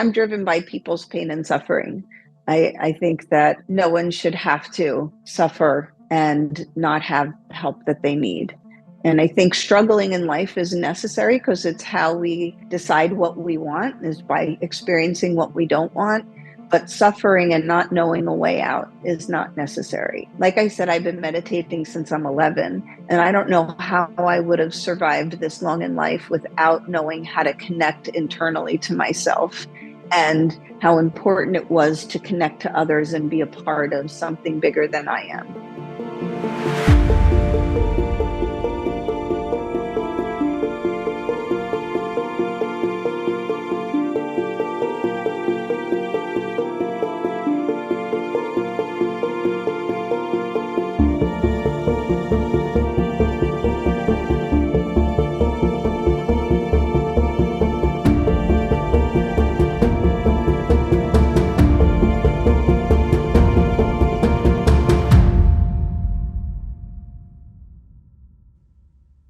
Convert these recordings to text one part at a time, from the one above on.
I'm driven by people's pain and suffering. I think that no one should have to suffer and not have help that they need. And I think struggling in life is necessary because it's how we decide what we want, is by experiencing what we don't want. But suffering and not knowing a way out is not necessary. Like I said, I've been meditating since I'm 11, and I don't know how I would have survived this long in life without knowing how to connect internally to myself, and how important it was to connect to others and be a part of something bigger than I am.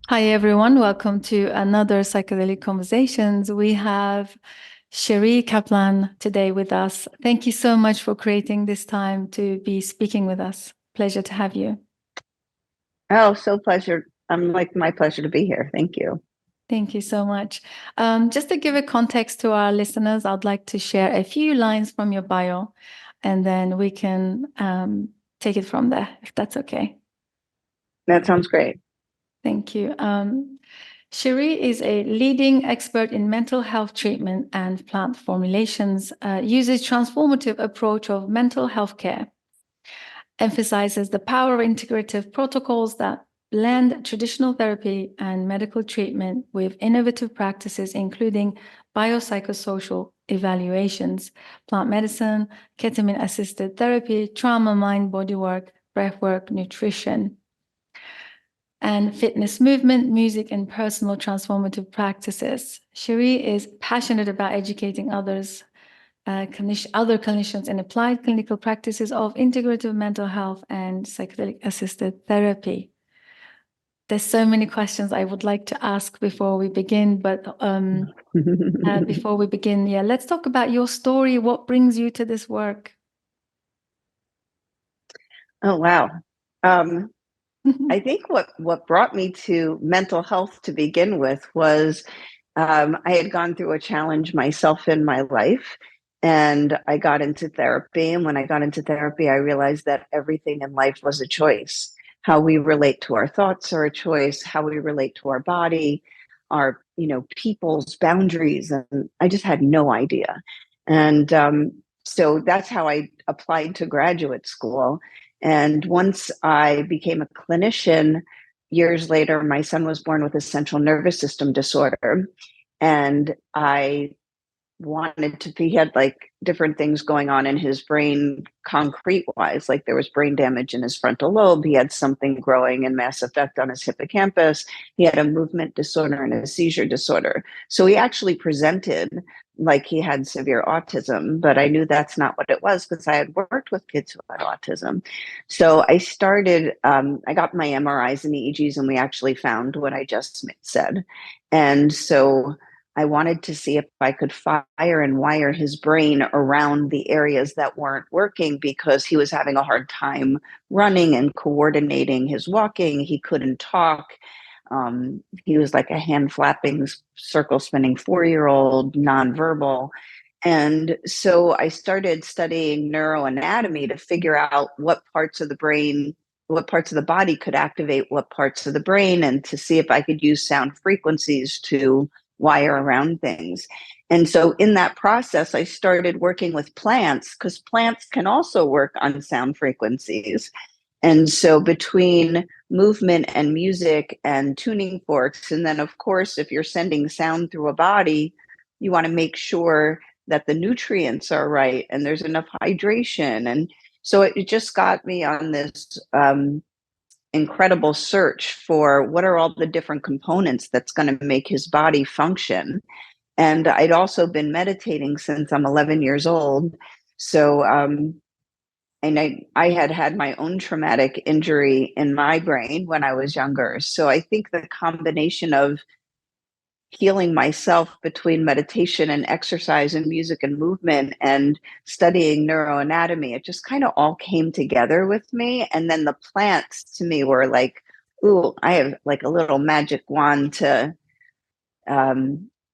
Hi, everyone. Welcome to another Psychedelic Conversations. We have Shari Kaplan today with us. Thank you so much for creating this time to be speaking with us. Pleasure to have you. Oh, so pleasure. My pleasure to be here. Thank you. Thank you so much. Just to give a context to our listeners, I'd like to share a few lines from your bio, and then we can take it from there, if that's okay. That sounds great. Thank you. Shari is a leading expert in mental health treatment and plant formulations, uses transformative approach of mental health care, emphasizes the power of integrative protocols that blend traditional therapy and medical treatment with innovative practices, including biopsychosocial evaluations, plant medicine, ketamine-assisted therapy, trauma, mind, body work, breathwork, nutrition, and fitness, movement, music, and personal transformative practices. Shari is passionate about educating other clinicians in applied clinical practices of integrative mental health and psychedelic-assisted therapy. There's so many questions I would like to ask before we begin, but before we begin, let's talk about your story. What brings you to this work? Oh, wow. I think what brought me to mental health to begin with was I had gone through a challenge myself in my life, and I got into therapy. And when I got into therapy, I realized that everything in life was a choice. How we relate to our thoughts are a choice. How we relate to our body, our people's boundaries, and I just had no idea. And so that's how I applied to graduate school. And once I became a clinician, years later, my son was born with a central nervous system disorder. And I he had like different things going on in his brain, concrete wise, like there was brain damage in his frontal lobe. He had something growing in mass effect on his hippocampus. He had a movement disorder and a seizure disorder. So he actually presented like he had severe autism, but I knew that's not what it was because I had worked with kids who had autism. So I got my MRIs and EEGs, and we actually found what I just said. And so I wanted to see if I could fire and wire his brain around the areas that weren't working, because he was having a hard time running and coordinating his walking. He couldn't talk. He was like a hand flapping, circle spinning 4-year-old, nonverbal. And so I started studying neuroanatomy to figure out what parts of the brain, what parts of the body could activate what parts of the brain, and to see if I could use sound frequencies to wire around things. And so in that process, I started working with plants, because plants can also work on sound frequencies. And so between movement and music and tuning forks, and then of course, if you're sending sound through a body, you want to make sure that the nutrients are right and there's enough hydration. And so it just got me on this incredible search for what are all the different components that's going to make his body function. And I'd also been meditating since I'm 11 years old. So, and I had my own traumatic injury in my brain when I was younger. So I think the combination of healing myself between meditation and exercise and music and movement and studying neuroanatomy. It just kind of all came together with me. And then the plants to me were like, ooh, I have like a little magic wand to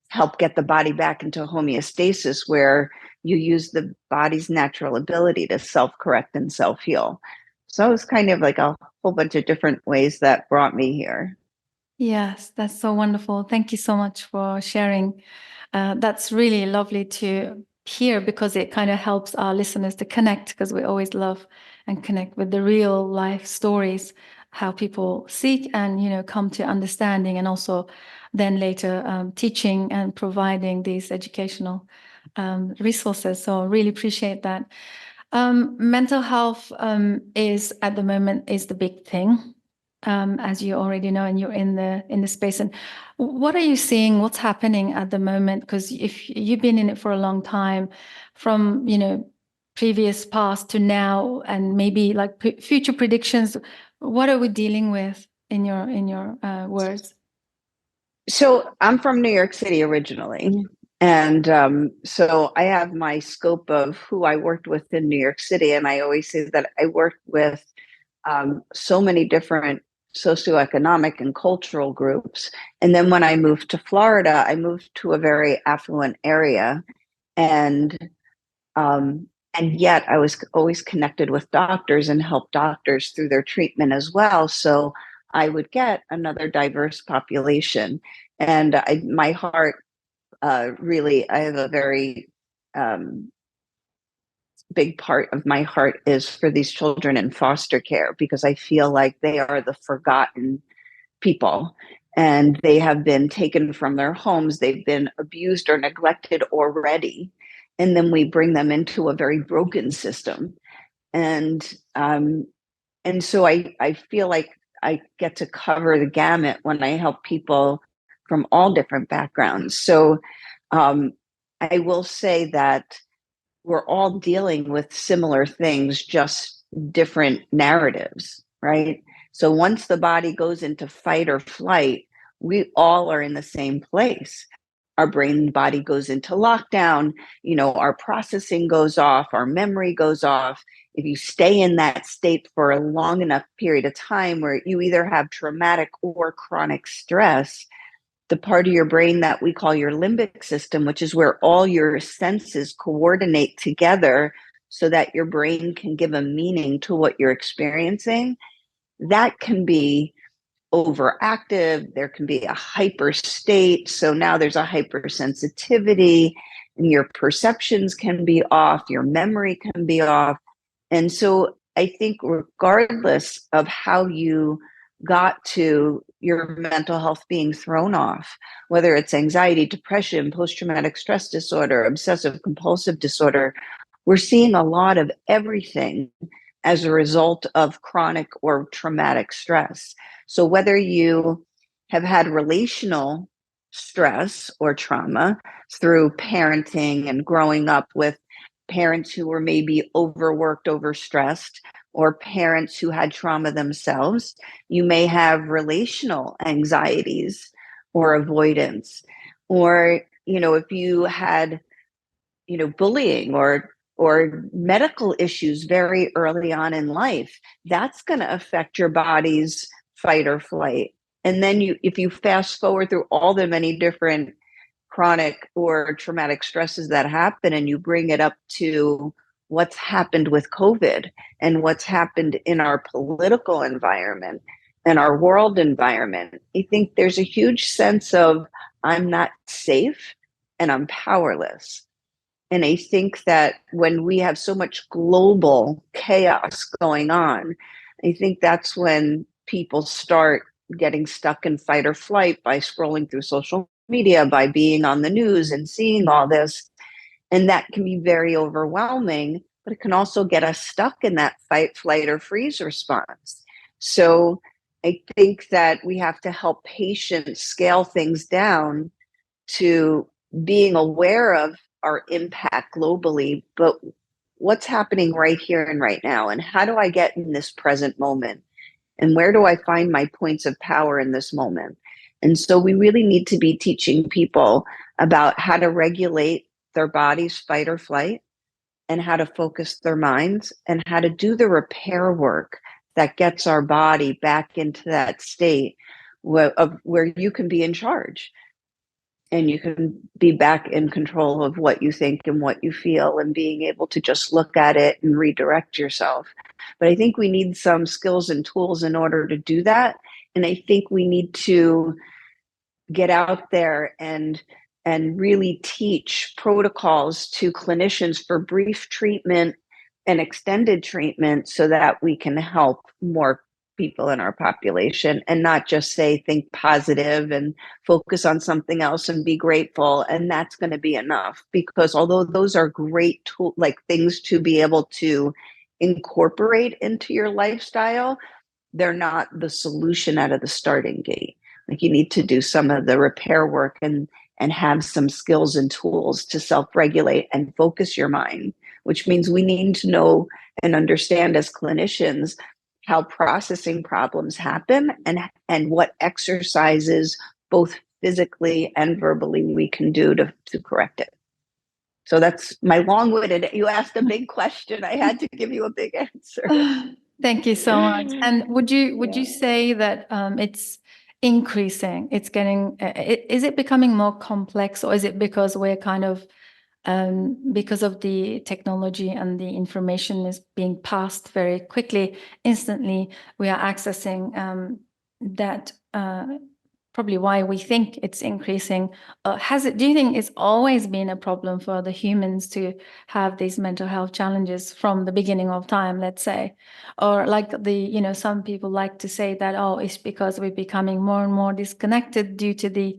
help get the body back into homeostasis, where you use the body's natural ability to self-correct and self-heal. So it was kind of like a whole bunch of different ways that brought me here. Yes, that's so wonderful. Thank you so much for sharing. That's really lovely to hear, because it kind of helps our listeners to connect, because we always love and connect with the real life stories, how people seek and, come to understanding, and also then later teaching and providing these educational resources. So really appreciate that. Mental health is at the moment is the big thing, as you already know, and you're in the space. And what are you seeing? What's happening at the moment? Because if you've been in it for a long time, from previous past to now, and maybe like future predictions, what are we dealing with in your words? So I'm from New York City originally. And so I have my scope of who I worked with in New York City. And I always say that I worked with so many different socioeconomic and cultural groups. And then when I moved to Florida, I moved to a very affluent area. And and yet I was always connected with doctors and helped doctors through their treatment as well. So I would get another diverse population. And my heart really, I have a very big part of my heart is for these children in foster care, because I feel like they are the forgotten people, and they have been taken from their homes. They've been abused or neglected already. And then we bring them into a very broken system. And so I feel like I get to cover the gamut when I help people from all different backgrounds. So um, I will say that we're all dealing with similar things, just different narratives, right? So once the body goes into fight or flight, we all are in the same place. Our brain and body goes into lockdown, our processing goes off, our memory goes off. If you stay in that state for a long enough period of time where you either have traumatic or chronic stress, the part of your brain that we call your limbic system, which is where all your senses coordinate together so that your brain can give a meaning to what you're experiencing, that can be overactive. There can be a hyper state. So now there's a hypersensitivity, and your perceptions can be off, your memory can be off. And so I think regardless of how you got to your mental health being thrown off, whether it's anxiety, depression, post-traumatic stress disorder, obsessive compulsive disorder, we're seeing a lot of everything as a result of chronic or traumatic stress. So whether you have had relational stress or trauma through parenting and growing up with parents who were maybe overworked, overstressed, or parents who had trauma themselves, you may have relational anxieties or avoidance. Or, if you had, bullying or medical issues very early on in life, that's going to affect your body's fight or flight. And then if you fast forward through all the many different chronic or traumatic stresses that happen, and you bring it up to what's happened with COVID and what's happened in our political environment and our world environment, I think there's a huge sense of I'm not safe and I'm powerless. And I think that when we have so much global chaos going on, I think that's when people start getting stuck in fight or flight by scrolling through social media, by being on the news and seeing all this. And that can be very overwhelming, but it can also get us stuck in that fight, flight, or freeze response. So I think that we have to help patients scale things down to being aware of our impact globally, but what's happening right here and right now? And how do I get in this present moment? And where do I find my points of power in this moment? And so we really need to be teaching people about how to regulate their body's fight or flight, and how to focus their minds, and how to do the repair work that gets our body back into that state where you can be in charge and you can be back in control of what you think and what you feel, and being able to just look at it and redirect yourself. But I think we need some skills and tools in order to do that. And I think we need to get out there and really teach protocols to clinicians for brief treatment and extended treatment, so that we can help more people in our population, and not just say think positive and focus on something else and be grateful and that's going to be enough. Because although those are great things to be able to incorporate into your lifestyle, they're not the solution out of the starting gate. Like, you need to do some of the repair work and have some skills and tools to self-regulate and focus your mind, which means we need to know and understand as clinicians how processing problems happen, and what exercises, both physically and verbally, we can do to correct it. So that's my long-winded, you asked a big question. I had to give you a big answer. Thank you so much. And would you say that it's increasing? It's getting, is it becoming more complex, or is it because we're kind of, because of the technology and the information is being passed very quickly, instantly, we are accessing that, probably why we think it's increasing. Do you think it's always been a problem for the humans to have these mental health challenges from the beginning of time, let's say? Or like some people like to say that, oh, it's because we're becoming more and more disconnected due to the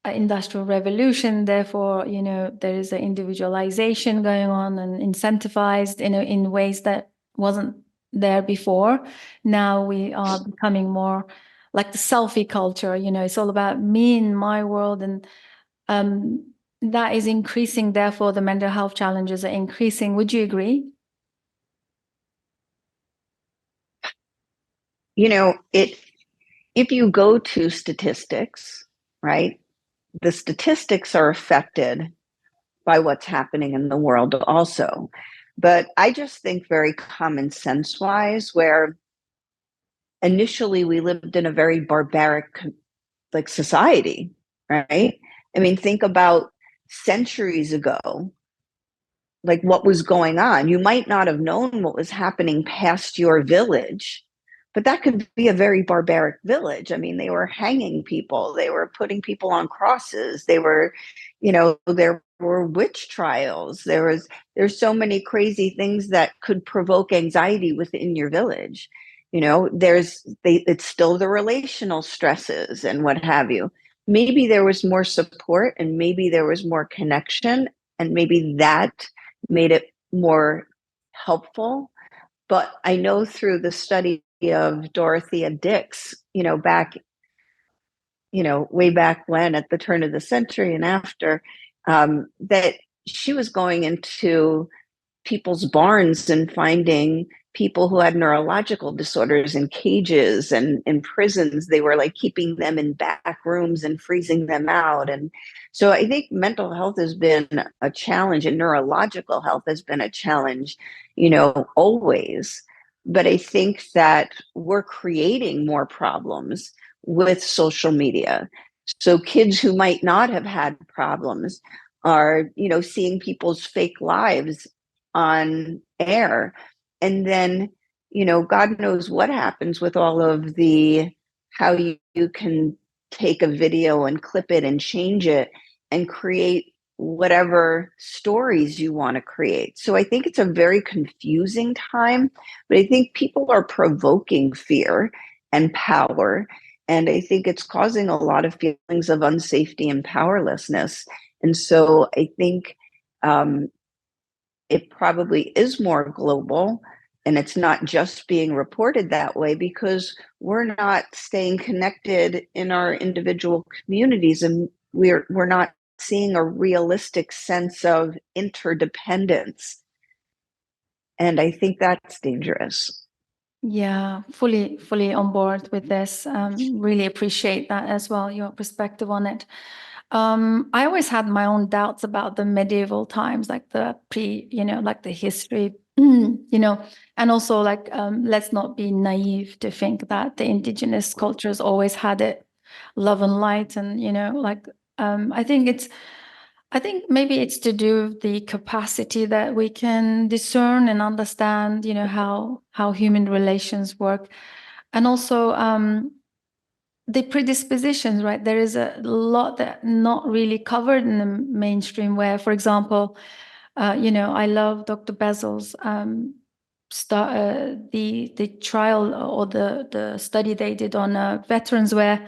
industrial revolution. Therefore, there is an individualization going on and incentivized in ways that wasn't there before. Now we are becoming more like the selfie culture. It's all about me and my world, and that is increasing. Therefore, the mental health challenges are increasing. Would you agree? If you go to statistics, right, the statistics are affected by what's happening in the world also. But I just think very common sense wise, where initially we lived in a very barbaric society, right? I mean, think about centuries ago, like what was going on. You might not have known what was happening past your village, but that could be a very barbaric village. I mean, they were hanging people, they were putting people on crosses, there were witch trials, there's so many crazy things that could provoke anxiety within your village. It's still the relational stresses and what have you. Maybe there was more support, and maybe there was more connection, and maybe that made it more helpful. But I know through the study of Dorothea Dix, way back when, at the turn of the century and after, that she was going into people's barns and finding people who had neurological disorders in cages, and in prisons. They were like keeping them in back rooms and freezing them out. And so I think mental health has been a challenge, and neurological health has been a challenge, always. But I think that we're creating more problems with social media. So kids who might not have had problems are, seeing people's fake lives on air. And then, God knows what happens with all of how you can take a video and clip it and change it and create whatever stories you want to create. So I think it's a very confusing time, but I think people are provoking fear and power. And I think it's causing a lot of feelings of unsafety and powerlessness. And so I think it probably is more global, and it's not just being reported that way because we're not staying connected in our individual communities, and we're not seeing a realistic sense of interdependence. And I think that's dangerous. Yeah, fully on board with this. Really appreciate that as well, your perspective on it. I always had my own doubts about the medieval times, like the like the history, and also like, let's not be naive to think that the indigenous cultures always had it love and light. And, like, I think maybe it's to do with the capacity that we can discern and understand, how human relations work. And also, the predispositions, right? There is a lot that not really covered in the mainstream where, for example, I love Dr. Basil's the trial or the study they did on veterans where,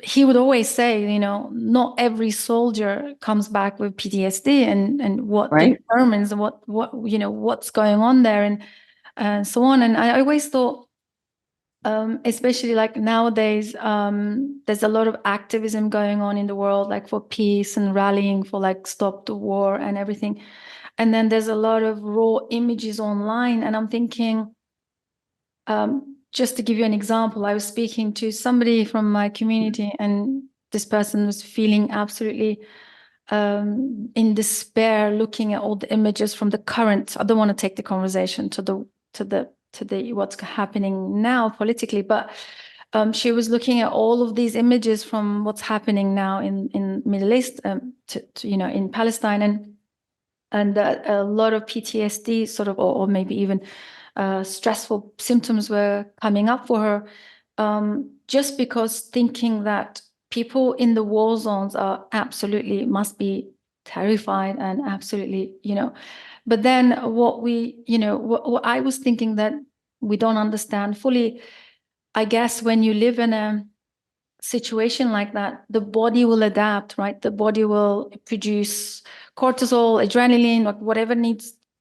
he would always say, not every soldier comes back with PTSD, and what Right. determines what's going on there, and so on. And I always thought, especially like nowadays, there's a lot of activism going on in the world, like for peace and rallying for like stop the war and everything. And then there's a lot of raw images online, and I'm thinking, just to give you an example, I was speaking to somebody from my community, and this person was feeling absolutely in despair, looking at all the images from the current. I don't want to take the conversation to the what's happening now politically, but she was looking at all of these images from what's happening now in Middle East, in Palestine, and a lot of PTSD, sort of, or maybe even stressful symptoms were coming up for her, just because thinking that people in the war zones are absolutely must be terrified and absolutely, but then what I was thinking that we don't understand fully, I guess, when you live in a situation like that, the body will adapt, right? The body will produce cortisol, adrenaline, like whatever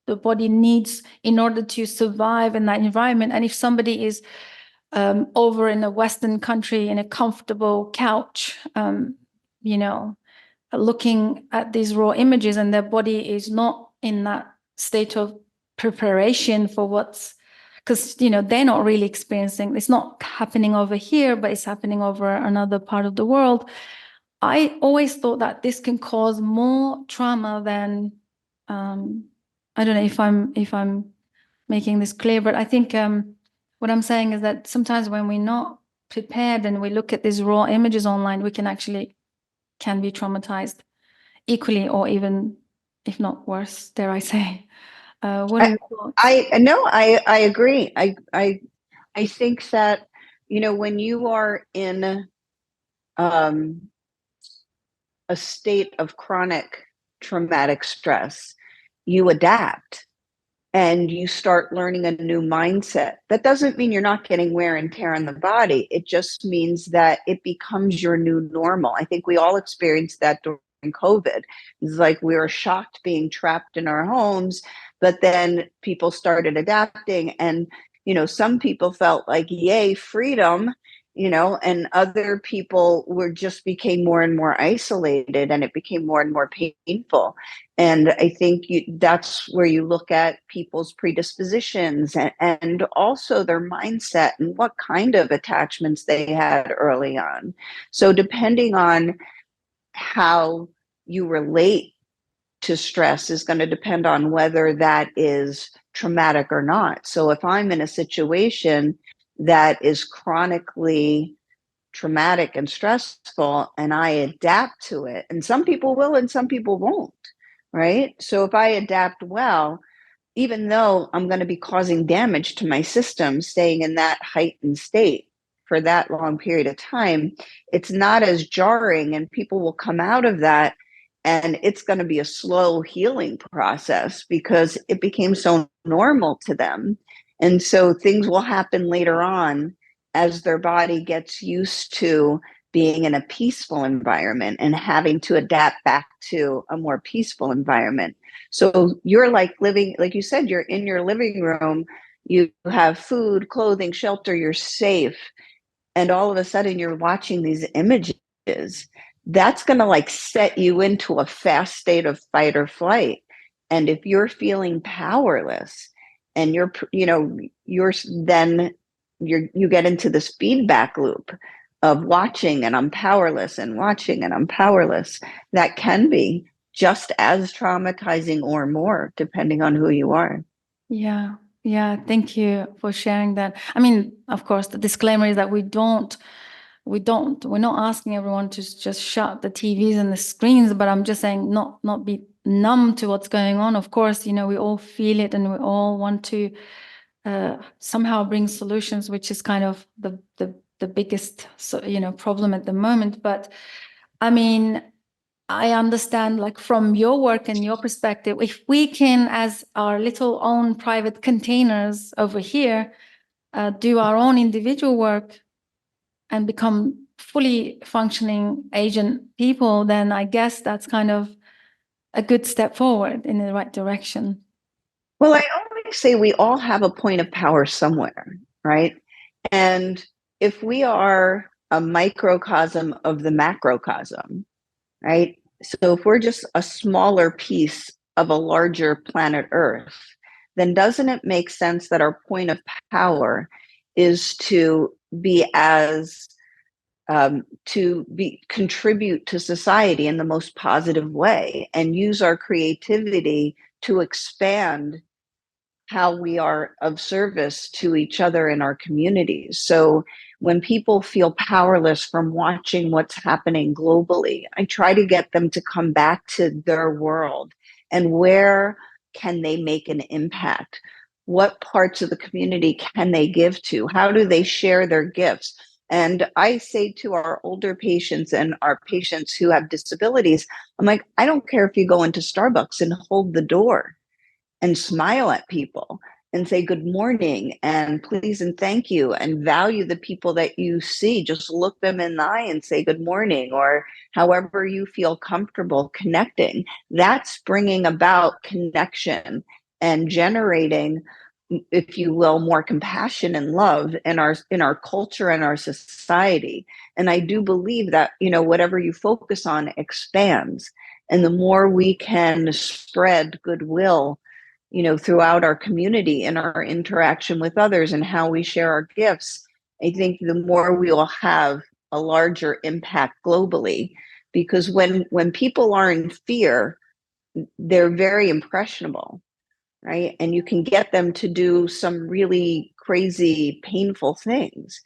the body needs in order to survive in that environment. And if somebody is over in a Western country in a comfortable couch, looking at these raw images, and their body is not in that state of preparation for because they're not really experiencing, it's not happening over here, but it's happening over another part of the world. I always thought that this can cause more trauma than, I don't know if I'm making this clear, but I think what I'm saying is that sometimes when we're not prepared and we look at these raw images online, we can be traumatized equally, or even, if not worse, dare I say. What are your thoughts? I agree. I think that, when you are in a state of chronic traumatic stress, you adapt and you start learning a new mindset. That doesn't mean you're not getting wear and tear on the body. It just means that it becomes your new normal. I think we all experienced that during COVID. It's like we were shocked being trapped in our homes, but then people started adapting. And, some people felt like, yay, freedom, and other people became more and more isolated, and it became more and more painful. And I think that's where you look at people's predispositions and also their mindset and what kind of attachments they had early on. So depending on how you relate to stress is going to depend on whether that is traumatic or not. So if I'm in a situation that is chronically traumatic and stressful and I adapt to it, and some people will and some people won't, right? So if I adapt well, even though I'm going to be causing damage to my system, staying in that heightened state for that long period of time, it's not as jarring, and people will come out of that, and it's going to be a slow healing process because it became so normal to them. And so things will happen later on as their body gets used to being in a peaceful environment and having to adapt back to a more peaceful environment. So you're like living, like you said, you're in your living room, you have food, clothing, shelter, you're safe. And all of a sudden you're watching these images. That's going to like set you into a fast state of fight or flight. And if you're feeling powerless and you get into this feedback loop of watching and I'm powerless and watching and I'm powerless. That can be just as traumatizing or more, depending on who you are. Yeah. Yeah. Thank you for sharing that. I mean, of course, the disclaimer is that we're not asking everyone to just shut the TVs and the screens, but I'm just saying not be numb to what's going on. Of course, we all feel it and we all want to somehow bring solutions, which is kind of the biggest problem at the moment. But I mean, I understand, like, from your work and your perspective, if we can, as our little own private containers over here, do our own individual work and become fully functioning agent people, then I guess that's kind of a good step forward in the right direction. Well, I always say we all have a point of power somewhere, right? And if we are a microcosm of the macrocosm, right? So if we're just a smaller piece of a larger planet Earth, then doesn't it make sense that our point of power is to be as contribute to society in the most positive way and use our creativity to expand how we are of service to each other in our communities. So when people feel powerless from watching what's happening globally, I try to get them to come back to their world and where can they make an impact? What parts of the community can they give to? How do they share their gifts? And I say to our older patients and our patients who have disabilities, I'm like, I don't care if you go into Starbucks and hold the door and smile at people and say good morning and please and thank you and value the people that you see. Just look them in the eye and say good morning, or however you feel comfortable connecting. That's bringing about connection and generating, if you will, more compassion and love in our culture and our society. And I do believe that, whatever you focus on expands. And the more we can spread goodwill, throughout our community and our interaction with others and how we share our gifts, I think the more we will have a larger impact globally. Because when people are in fear, they're very impressionable, right? And you can get them to do some really crazy, painful things.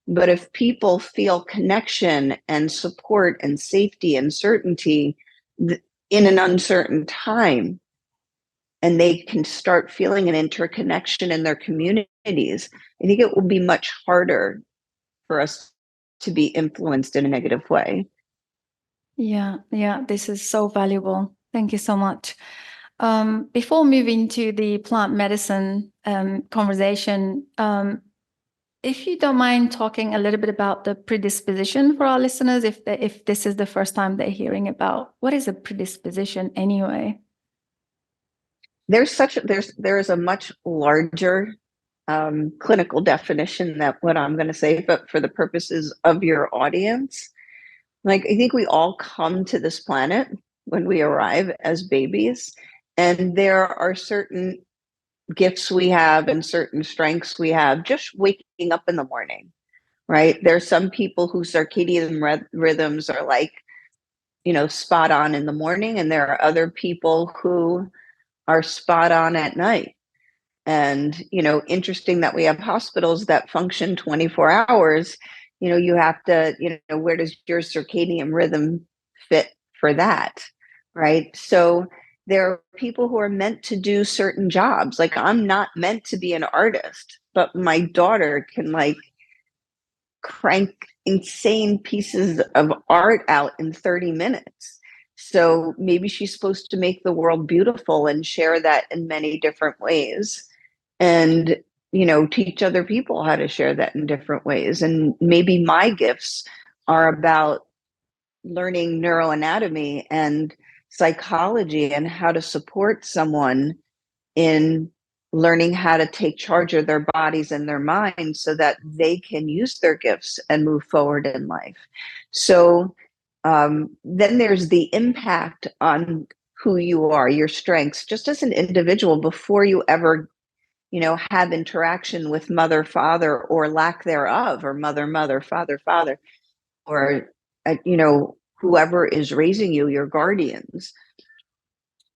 But if people feel connection and support and safety and certainty in an uncertain time, and they can start feeling an interconnection in their communities, I think it will be much harder for us to be influenced in a negative way. Yeah, this is so valuable. Thank you so much. Before moving to the plant medicine conversation, if you don't mind talking a little bit about the predisposition for our listeners, if this is the first time they're hearing about what is a predisposition anyway. There is a much larger clinical definition that what I'm going to say, but for the purposes of your audience, like I think we all come to this planet when we arrive as babies, and there are certain gifts we have and certain strengths we have just waking up in the morning, right? There's some people whose circadian rhythms are like, spot on in the morning, and there are other people who are spot on at night. And, interesting that we have hospitals that function 24 hours. You have to, where does your circadian rhythm fit for that? Right. So there are people who are meant to do certain jobs. Like I'm not meant to be an artist, but my daughter can crank insane pieces of art out in 30 minutes. So maybe she's supposed to make the world beautiful and share that in many different ways. And, teach other people how to share that in different ways. And maybe my gifts are about learning neuroanatomy and psychology and how to support someone in learning how to take charge of their bodies and their minds so that they can use their gifts and move forward in life. So then there's the impact on who you are, your strengths, just as an individual before you ever have interaction with mother, father, or lack thereof, or mother, mother, father, father, or, whoever is raising you, your guardians,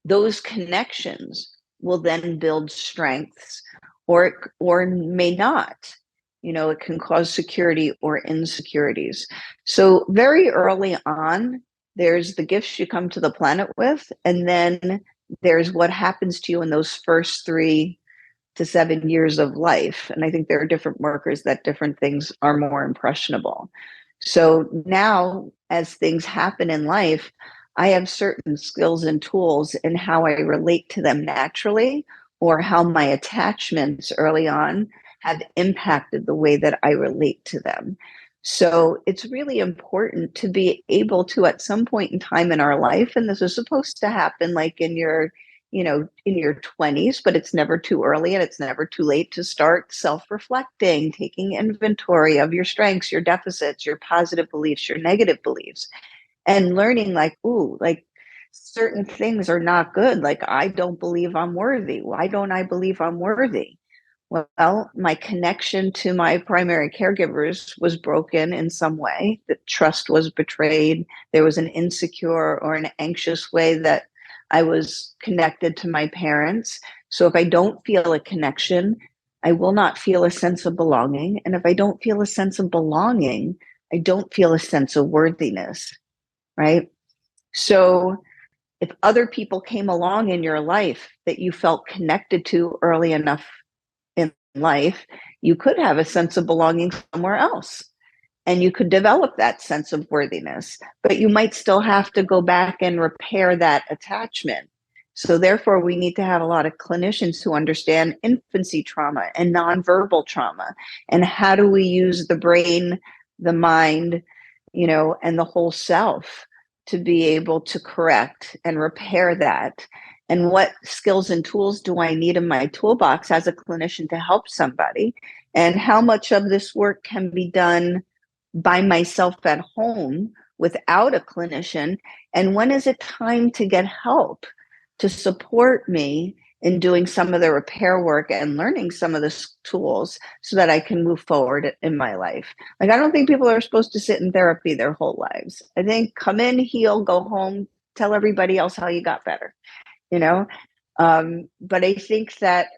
those connections will then build strengths, or may not. It can cause security or insecurities. So very early on, there's the gifts you come to the planet with, and then there's what happens to you in those first 3 to 7 years of life. And I think there are different markers that different things are more impressionable. So now, as things happen in life, I have certain skills and tools in how I relate to them naturally, or how my attachments early on have impacted the way that I relate to them. So it's really important to be able to, at some point in time in our life, and this is supposed to happen like in your 20s, but it's never too early and it's never too late to start self-reflecting, taking inventory of your strengths, your deficits, your positive beliefs, your negative beliefs, and learning like, ooh, like certain things are not good. Like, I don't believe I'm worthy. Why don't I believe I'm worthy? Well, my connection to my primary caregivers was broken in some way. The trust was betrayed. There was an insecure or an anxious way that I was connected to my parents. So if I don't feel a connection, I will not feel a sense of belonging. And if I don't feel a sense of belonging, I don't feel a sense of worthiness, right? So if other people came along in your life that you felt connected to early enough in life, you could have a sense of belonging somewhere else, and you could develop that sense of worthiness, but you might still have to go back and repair that attachment. So therefore, we need to have a lot of clinicians who understand infancy trauma and nonverbal trauma, and how do we use the brain, the mind, and the whole self to be able to correct and repair that. And what skills and tools do I need in my toolbox as a clinician to help somebody? And how much of this work can be done by myself at home without a clinician? And when is it time to get help to support me in doing some of the repair work and learning some of the tools so that I can move forward in my life? Like, I don't think people are supposed to sit in therapy their whole lives. I think come in, heal, go home, tell everybody else how you got better, you know? But I think that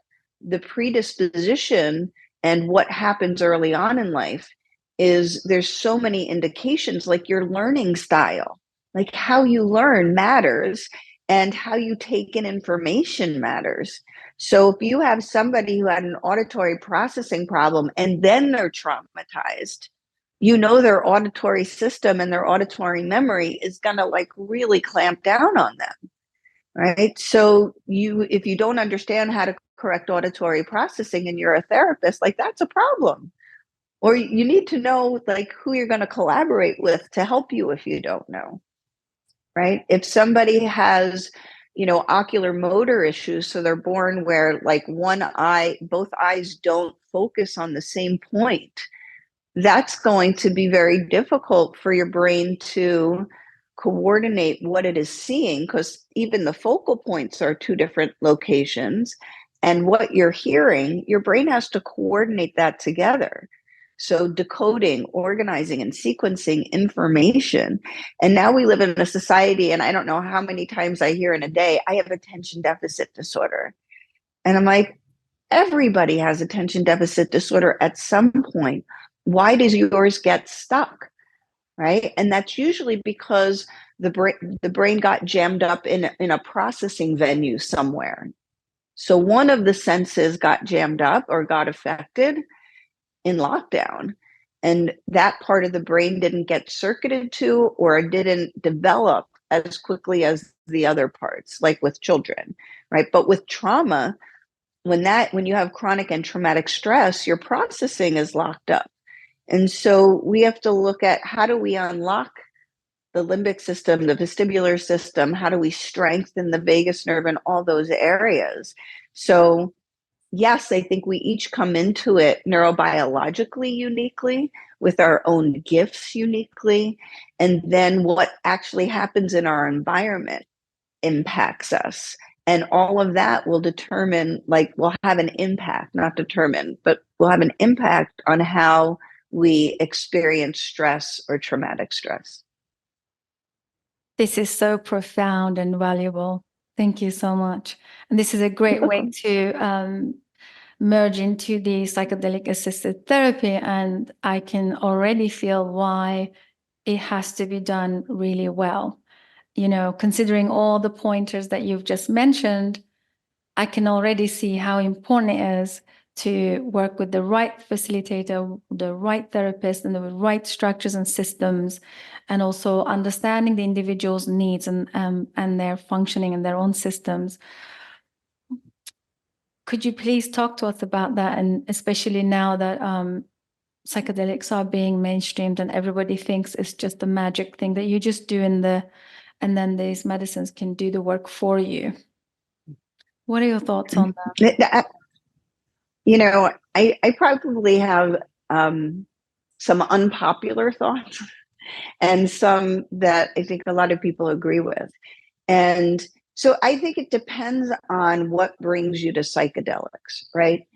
the predisposition and what happens early on in life is there's so many indications, like your learning style, like how you learn matters, and how you take in information matters. So if you have somebody who had an auditory processing problem and then they're traumatized, their auditory system and their auditory memory is going to like really clamp down on them, right? So if you don't understand how to correct auditory processing and you're a therapist, like, that's a problem. Or you need to know like who you're going to collaborate with to help you if you don't know, right? If somebody has, ocular motor issues, so they're born where like both eyes don't focus on the same point, that's going to be very difficult for your brain to coordinate what it is seeing, because even the focal points are two different locations. And what you're hearing, your brain has to coordinate that together. So decoding, organizing, and sequencing information. And now we live in a society, and I don't know how many times I hear in a day, I have attention deficit disorder. And I'm like, everybody has attention deficit disorder at some point. Why does yours get stuck? Right? And that's usually because the brain got jammed up in a processing venue somewhere. So one of the senses got jammed up or got affected in lockdown, and that part of the brain didn't get circuited to, or didn't develop as quickly as the other parts, like with children, right? But with trauma, when you have chronic and traumatic stress, your processing is locked up. And so we have to look at, how do we unlock the limbic system, the vestibular system? How do we strengthen the vagus nerve and all those areas? So yes, I think we each come into it neurobiologically uniquely, with our own gifts uniquely. And then what actually happens in our environment impacts us. And all of that will determine, like, will have an impact, not determine, but will have an impact on how we experience stress or traumatic stress. This is so profound and valuable. Thank you so much. And this is a great way to merge into the psychedelic assisted therapy. And I can already feel why it has to be done really well. You know, considering all the pointers that you've just mentioned, I can already see how important it is to work with the right facilitator, the right therapist, and the right structures and systems, and also understanding the individual's needs and their functioning in their own systems. Could you please talk to us about that, and especially now that psychedelics are being mainstreamed and everybody thinks it's just a magic thing that you just do and then these medicines can do the work for you. What are your thoughts on that? You know, I probably have some unpopular thoughts and some that I think a lot of people agree with. And so I think it depends on what brings you to psychedelics, right?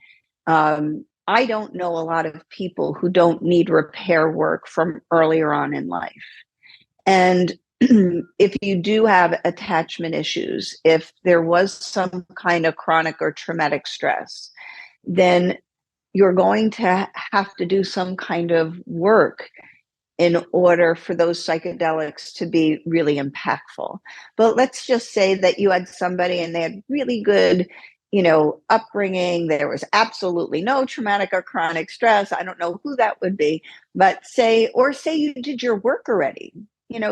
I don't know a lot of people who don't need repair work from earlier on in life. And if you do have attachment issues, if there was some kind of chronic or traumatic stress, then you're going to have to do some kind of work in order for those psychedelics to be really impactful. But let's just say that you had somebody and they had really good, upbringing. There was absolutely no traumatic or chronic stress. I don't know who that would be, but say you did your work already.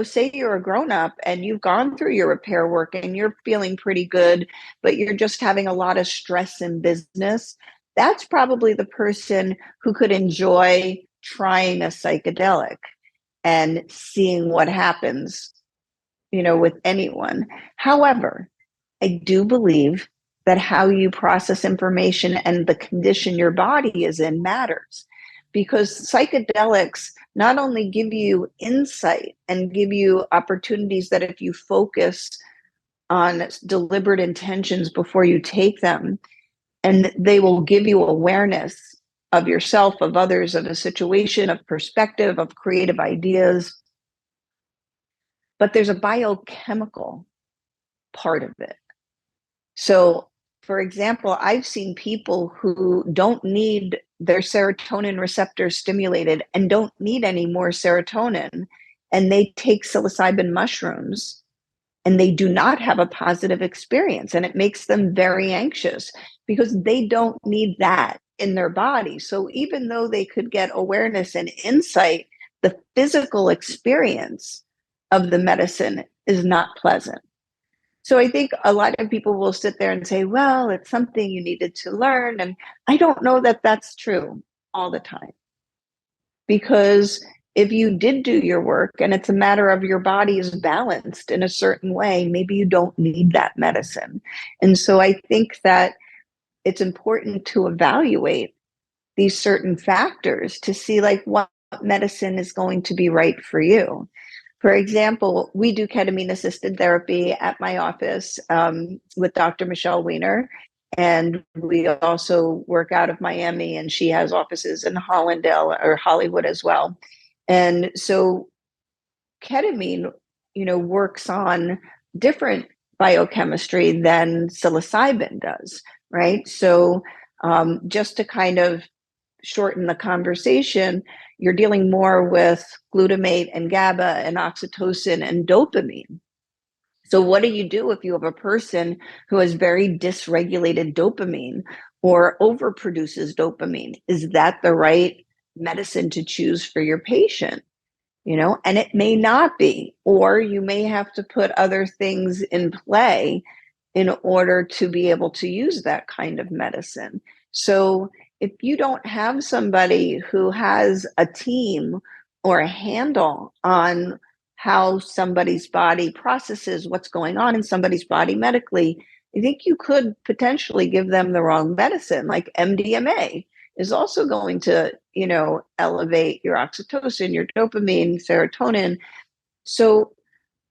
Say you're a grown up and you've gone through your repair work and you're feeling pretty good, but you're just having a lot of stress in business. That's probably the person who could enjoy trying a psychedelic and seeing what happens, with anyone. However, I do believe that how you process information and the condition your body is in matters, because psychedelics not only give you insight and give you opportunities that if you focus on deliberate intentions before you take them, and they will give you awareness of yourself, of others, of a situation, of perspective, of creative ideas. But there's a biochemical part of it. So, for example, I've seen people who don't need their serotonin receptors stimulated and don't need any more serotonin, and they take psilocybin mushrooms and they do not have a positive experience. And it makes them very anxious because they don't need that in their body. So even though they could get awareness and insight, the physical experience of the medicine is not pleasant. So I think a lot of people will sit there and say, well, it's something you needed to learn. And I don't know that that's true all the time. Because if you did do your work and it's a matter of your body is balanced in a certain way, maybe you don't need that medicine. And so I think that it's important to evaluate these certain factors to see like what medicine is going to be right for you. For example, we do ketamine-assisted therapy at my office with Dr. Michelle Weiner. And we also work out of Miami, and she has offices in Hollandale or Hollywood as well. And so ketamine, works on different biochemistry than psilocybin does, right? So just to kind of shorten the conversation, you're dealing more with glutamate and GABA and oxytocin and dopamine. So what do you do if you have a person who has very dysregulated dopamine or overproduces dopamine? Is that the right medicine to choose for your patient? And it may not be, or you may have to put other things in play in order to be able to use that kind of medicine. So if you don't have somebody who has a team or a handle on how somebody's body processes what's going on in somebody's body medically, I think you could potentially give them the wrong medicine, like MDMA is also going to, elevate your oxytocin, your dopamine, serotonin. So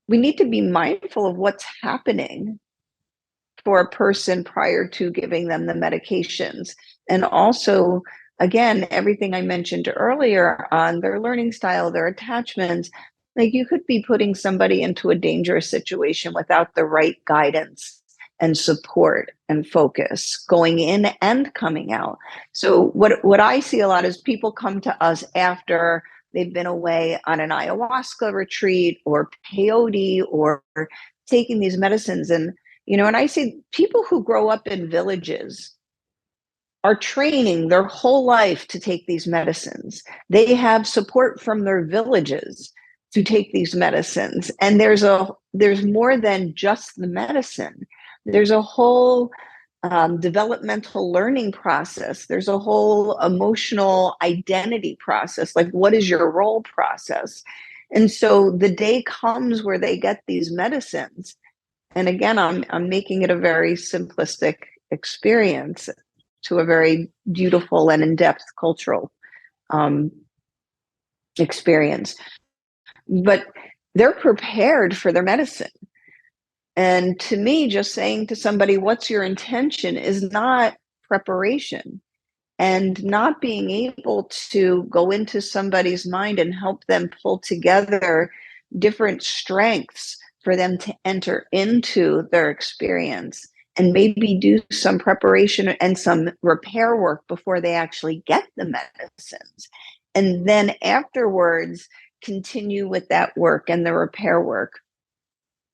we need to be mindful of what's happening for a person prior to giving them the medications. And also, again, everything I mentioned earlier on their learning style, their attachments, like you could be putting somebody into a dangerous situation without the right guidance and support and focus going in and coming out. So what I see a lot is people come to us after they've been away on an ayahuasca retreat or peyote or taking these medicines. And, and I see people who grow up in villages are training their whole life to take these medicines. They have support from their villages to take these medicines. And there's more than just the medicine. There's a whole developmental learning process. There's a whole emotional identity process, like what is your role process. And so the day comes where they get these medicines. And again, I'm making it a very simplistic experience to a very beautiful and in-depth cultural experience. But they're prepared for their medicine. And to me, just saying to somebody, what's your intention, is not preparation. And not being able to go into somebody's mind and help them pull together different strengths for them to enter into their experience and maybe do some preparation and some repair work before they actually get the medicines. And then afterwards, continue with that work and the repair work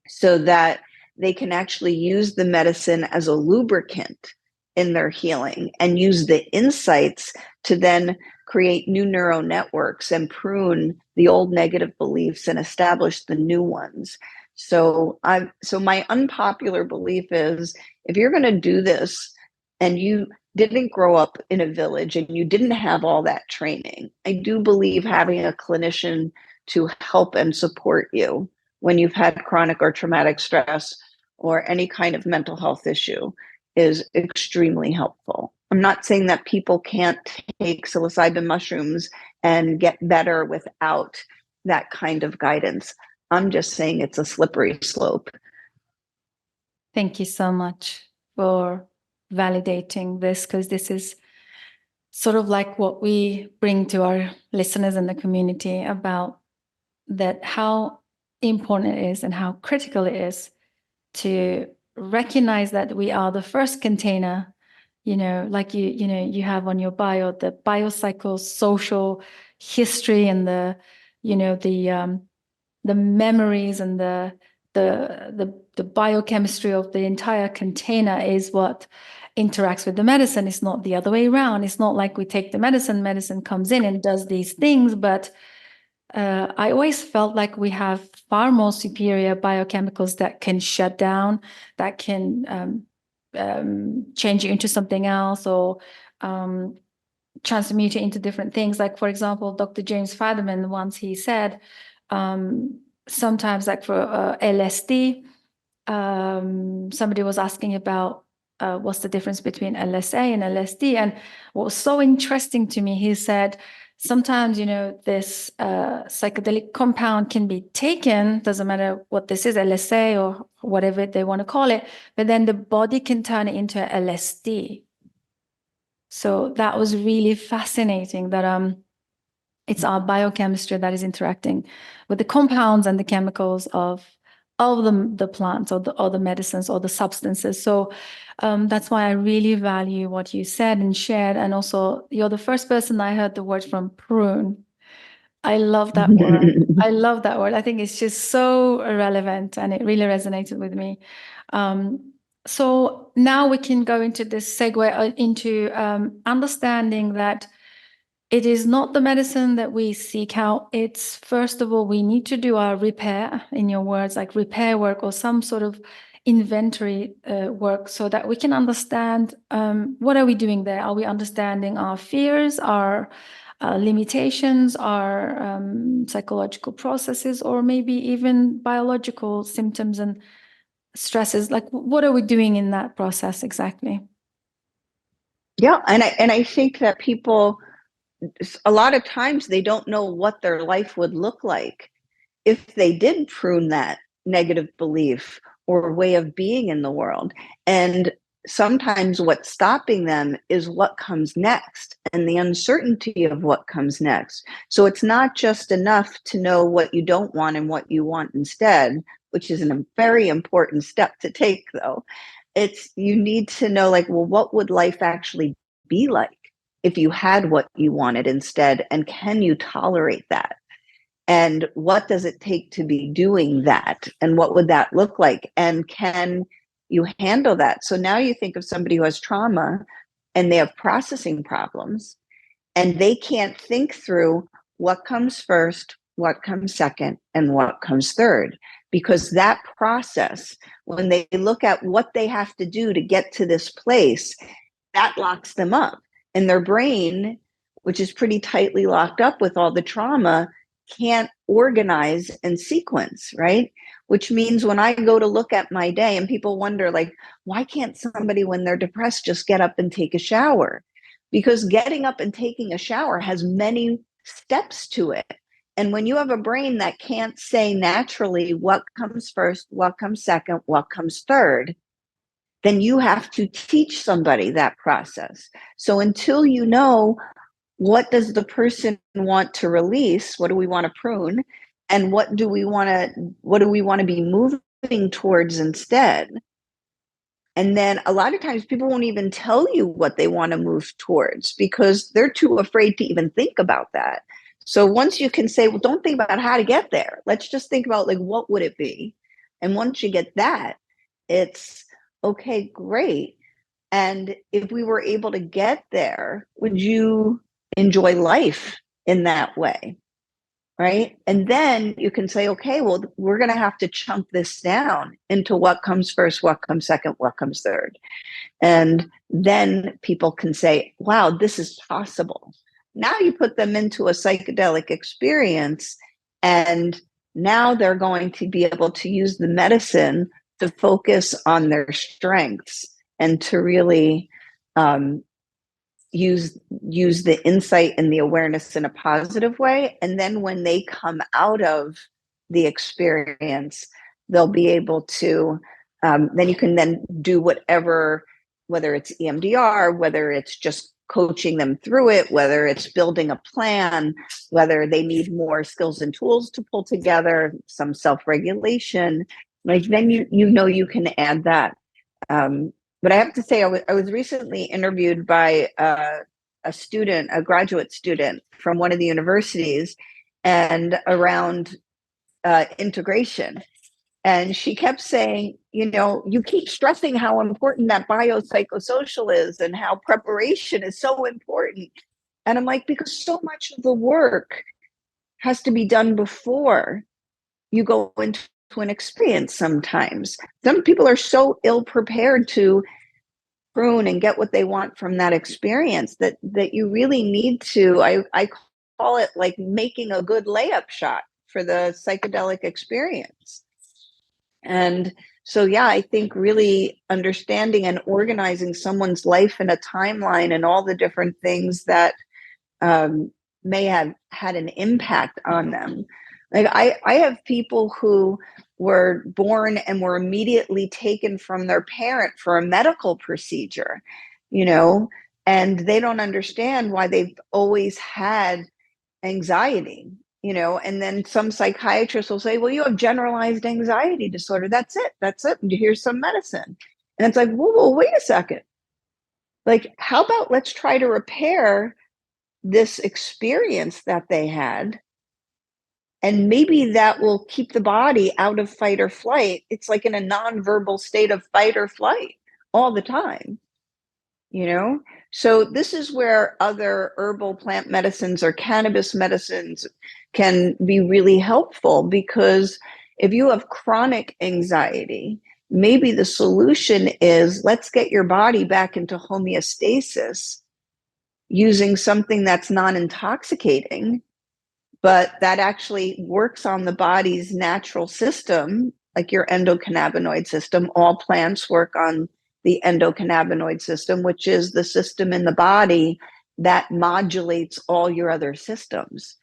so that they can actually use the medicine as a lubricant in their healing and use the insights to then create new neural networks and prune the old negative beliefs and establish the new ones. So my unpopular belief is, if you're going to do this and you didn't grow up in a village and you didn't have all that training, I do believe having a clinician to help and support you when you've had chronic or traumatic stress or any kind of mental health issue is extremely helpful. I'm not saying that people can't take psilocybin mushrooms and get better without that kind of guidance. I'm just saying it's a slippery slope. Thank you so much for validating this, because this is sort of like what we bring to our listeners in the community about that, how important it is and how critical it is to recognize that we are the first container, like you have on your bio, the biopsychosocial history and the memories and the biochemistry of the entire container is what interacts with the medicine. It's not the other way around. It's not like we take the medicine comes in and does these things, but I always felt like we have far more superior biochemicals that can shut down, that can change you into something else, or transmute you into different things. Like, for example, Dr. James Fadiman, once he said, sometimes like for LSD, somebody was asking about what's the difference between LSA and LSD. And what was so interesting to me, he said, sometimes, this psychedelic compound can be taken, doesn't matter what this is, LSA or whatever they want to call it, but then the body can turn it into LSD. So that was really fascinating, that it's our biochemistry that is interacting with the compounds and the chemicals of the plants or the medicines or the substances. So that's why I really value what you said and shared. And also, you're the first person I heard the word from, prune. I love that word. I love that word. I think it's just so relevant and it really resonated with me. So now we can go into this segue into understanding that it is not the medicine that we seek out. It's, first of all, we need to do our repair, in your words, like repair work or some sort of inventory work, so that we can understand what are we doing there. Are we understanding our fears, our limitations, our psychological processes, or maybe even biological symptoms and stresses? Like, what are we doing in that process exactly? Yeah, and I think that people, a lot of times, they don't know what their life would look like if they did prune that negative belief or way of being in the world. And sometimes what's stopping them is what comes next and the uncertainty of what comes next. So it's not just enough to know what you don't want and what you want instead, which is a very important step to take, though. It's you need to know, like, well, what would life actually be like if you had what you wanted instead? And can you tolerate that? And what does it take to be doing that? And what would that look like? And can you handle that? So now you think of somebody who has trauma and they have processing problems and they can't think through what comes first, what comes second, and what comes third. Because that process, when they look at what they have to do to get to this place, that locks them up. And their brain, which is pretty tightly locked up with all the trauma, can't organize and sequence, right? Which means when I go to look at my day and people wonder, like, why can't somebody when they're depressed just get up and take a shower? Because getting up and taking a shower has many steps to it. And when you have a brain that can't say naturally what comes first, what comes second, what comes third, then you have to teach somebody that process. So until you know what does the person want to release, what do we want to prune, and what do we want to be moving towards instead? And then a lot of times people won't even tell you what they want to move towards because they're too afraid to even think about that. So once you can say, well, don't think about how to get there. Let's just think about, like, what would it be? And once you get that, it's okay, great. And if we were able to get there, would you enjoy life in that way? Right? And then you can say, okay, well, we're going to have to chunk this down into what comes first, what comes second, what comes third. And then people can say, wow, this is possible. Now you put them into a psychedelic experience, and now they're going to be able to use the medicine to focus on their strengths and to really use the insight and the awareness in a positive way. And then when they come out of the experience, they'll be able to, then you can then do whatever, whether it's EMDR, whether it's just coaching them through it, whether it's building a plan, whether they need more skills and tools to pull together, some self-regulation, like then you know you can add that. But I have to say, I was recently interviewed by a student, a graduate student from one of the universities, and around integration. And she kept saying, you keep stressing how important that biopsychosocial is and how preparation is so important. And I'm like, because so much of the work has to be done before you go into an experience sometimes. Some people are so ill prepared to prune and get what they want from that experience that you really need to, I call it like making a good layup shot for the psychedelic experience. And so, yeah, I think really understanding and organizing someone's life in a timeline and all the different things that may have had an impact on them. Like I have people who were born and were immediately taken from their parent for a medical procedure, and they don't understand why they've always had anxiety, and then some psychiatrists will say, well, you have generalized anxiety disorder. That's it. And here's some medicine. And it's like, whoa, wait a second. Like, how about let's try to repair this experience that they had, and maybe that will keep the body out of fight or flight. It's like in a nonverbal state of fight or flight all the time, So this is where other herbal plant medicines or cannabis medicines can be really helpful, because if you have chronic anxiety, maybe the solution is let's get your body back into homeostasis using something that's non-intoxicating, but that actually works on the body's natural system, like your endocannabinoid system. All plants work on the endocannabinoid system, which is the system in the body that modulates all your other systems.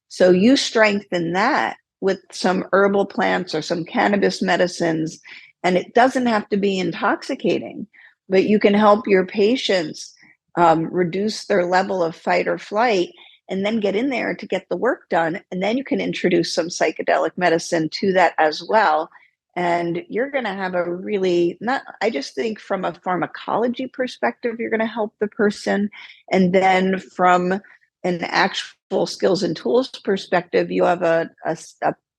So you strengthen that with some herbal plants or some cannabis medicines, And it doesn't have to be intoxicating, but you can help your patients reduce their level of fight or flight, and then get in there to get the work done. And then you can introduce some psychedelic medicine to that as well. And you're going to have a really, not, I just think from a pharmacology perspective, you're going to help the person. And then from an actual skills and tools perspective, you have a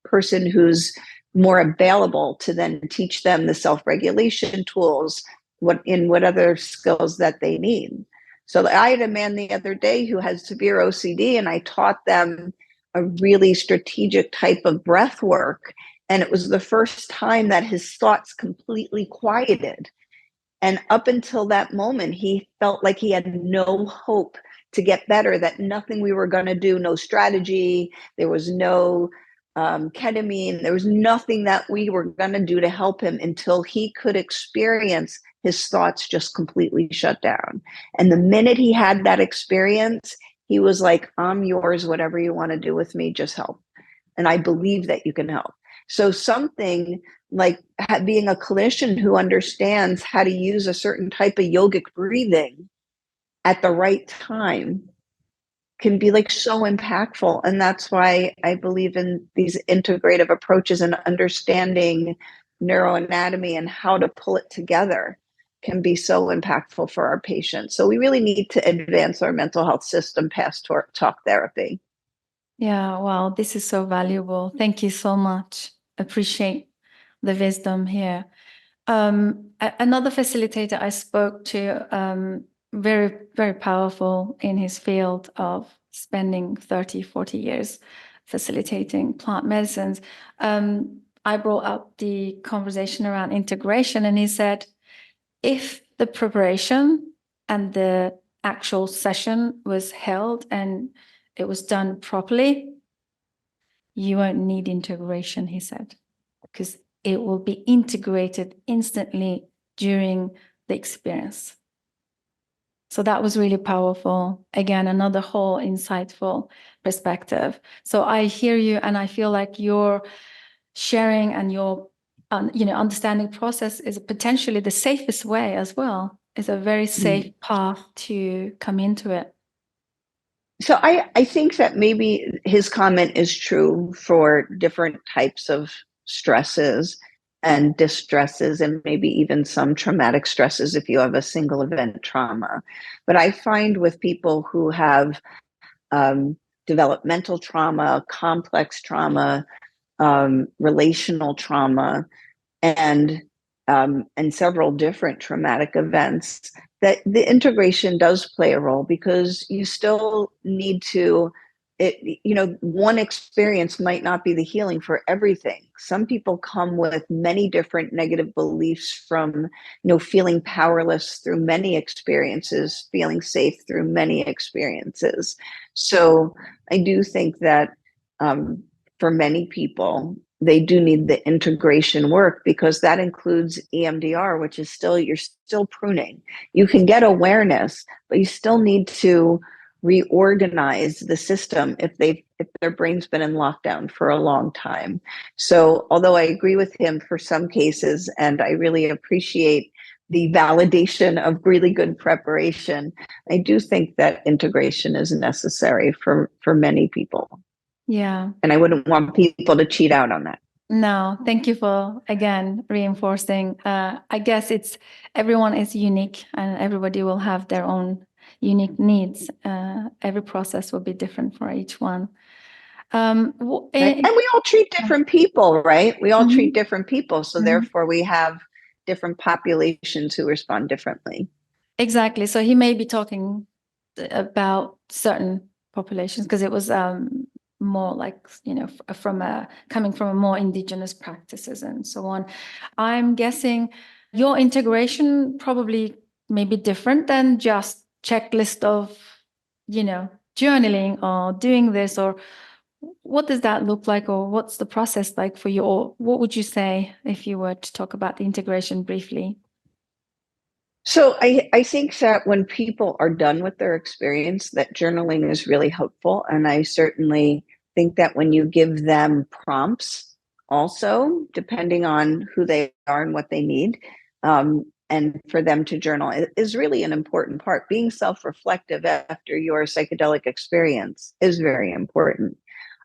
person who's more available to then teach them the self-regulation tools, what other skills that they need. So I had a man the other day who has severe OCD, and I taught them a really strategic type of breath work. And it was the first time that his thoughts completely quieted. And up until that moment, he felt like he had no hope to get better, that nothing we were going to do, no strategy, there was no ketamine, there was nothing that we were going to do to help him until he could experience his thoughts just completely shut down. And the minute he had that experience, he was like, I'm yours, whatever you want to do with me, just help. And I believe that you can help. So something like being a clinician who understands how to use a certain type of yogic breathing at the right time can be like so impactful. And that's why I believe in these integrative approaches, and understanding neuroanatomy and how to pull it together can be so impactful for our patients. So we really need to advance our mental health system past talk therapy. Yeah, wow, this is so valuable. Thank you so much. Appreciate the wisdom here. Another facilitator I spoke to, very, very powerful in his field of spending 30, 40 years facilitating plant medicines. I brought up the conversation around integration, and he said, if the preparation and the actual session was held and it was done properly, you won't need integration, he said, because it will be integrated instantly during the experience. So that was really powerful. Again, another whole insightful perspective. So I hear you, and I feel like your sharing and your understanding process is potentially the safest way as well. It's a very safe path to come into it. So I think that maybe his comment is true for different types of stresses and distresses, and maybe even some traumatic stresses if you have a single event trauma. But I find with people who have developmental trauma, complex trauma, relational trauma, and several different traumatic events, that the integration does play a role, because you still need to, one experience might not be the healing for everything. Some people come with many different negative beliefs from, feeling powerless through many experiences, feeling safe through many experiences. So I do think that for many people, they do need the integration work, because that includes EMDR, which is you're still pruning. You can get awareness, but you still need to reorganize the system if their brain's been in lockdown for a long time. So although I agree with him for some cases, and I really appreciate the validation of really good preparation, I do think that integration is necessary for many people. Yeah. And I wouldn't want people to cheat out on that. No, thank you for, again, reinforcing. I guess everyone is unique, and everybody will have their own unique needs. Every process will be different for each one. And we all treat different people, right? We all treat different people. So therefore we have different populations who respond differently. Exactly. So he may be talking about certain populations, because it was more like, coming from a more indigenous practices and so on. I'm guessing your integration probably may be different than just checklist of, journaling or doing this, or what does that look like, or what's the process like for you, or what would you say if you were to talk about the integration briefly? So I think that when people are done with their experience, that journaling is really helpful. And I certainly think that when you give them prompts also, depending on who they are and what they need. And for them to journal is really an important part. Being self-reflective after your psychedelic experience is very important.